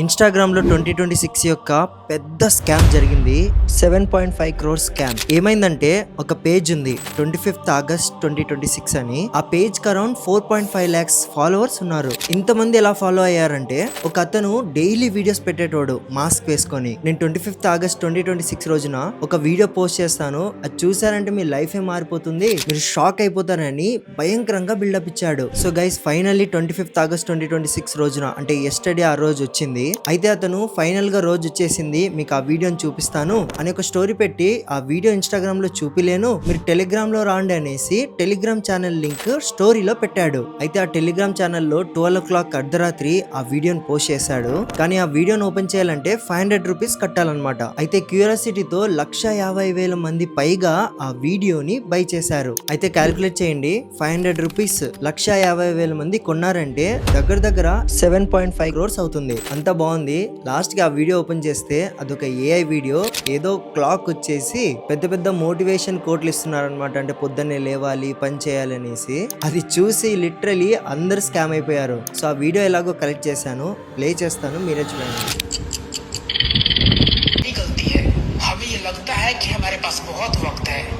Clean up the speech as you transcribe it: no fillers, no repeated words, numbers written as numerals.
Instagram లో 2026 యొక్క పెద్ద స్కామ్ జరిగింది. 7.5 crore స్కామ్. ఏమైందంటే ఒక పేజ్ ఉంది 25th August 2026 అని. ఆ పేజ్ కి అరౌండ్ 4.5 lakhs ఫాలోవర్స్ ఉన్నారు. ఇంతమంది ఎలా ఫాలో అయ్యారంటే ఒక అతను డైలీ వీడియోస్ పెట్టేటోడు మాస్క్ వేసుకొని. నేను 25th August 2026 రోజున ఒక వీడియో పోస్ట్ చేస్తాను, అది చూసారంటే మీ లైఫ్ ఏ మారిపోతుంది, మీరు షాక్ అయిపోతారని భయంకరంగా బిల్డప్ ఇచ్చాడు. So guys finally 25th August 2026 రోజున అంటే ఎస్టర్డే ఆ రోజు వచ్చింది. అయితే అతను ఫైనల్ గా రోజు వచ్చేసింది, మీకు ఆ వీడియోని చూపిస్తాను అని ఒక స్టోరీ పెట్టి ఆ వీడియో ఇన్స్టాగ్రామ్ లో చూపిలేను, మీరు టెలిగ్రామ్ లో రాండి అనేసి టెలిగ్రామ్ ఛానల్ లింక్ స్టోరీలో పెట్టాడు. అయితే ఆ టెలిగ్రామ్ ఛానల్లో 12 o'clock అర్ధరాత్రి ఆ వీడియోని పోస్ట్ చేశాడు. కానీ ఆ వీడియోని ఓపెన్ చేయాలంటే 500 రూపీస్ కట్టాలన్నమాట. అయితే క్యూరియాసిటీతో 150,000 మంది పైగా ఆ వీడియోని బై చేశారు. అయితే క్యాలిక్యులేట్ చేయండి, 500 రూపీస్ 150,000 మంది కొన్నారంటే దగ్గర దగ్గర 7.5 crores అవుతుంది. అంతా బాగుంది. లాస్ట్ కి ఆ వీడియో ఓపెన్ చేస్తే అదొక ఏఐ వీడియో. ఏదో క్లాక్ వచ్చేసి పెద్ద పెద్ద మోటివేషన్ కోట్లు ఇస్తున్నారు అనమాట. అంటే పొద్దున్నే లేవాలి, పని చేయాలి అనేసి. అది చూసి లిటరలీ అందరు స్కామ్ అయిపోయారు. సో ఆ వీడియో ఎలాగో కలెక్ట్ చేశాను, ప్లే చేస్తాను, మీరే చూడండి. गलती है, हमें ये लगता है कि हमारे पास बहुत वक्त है।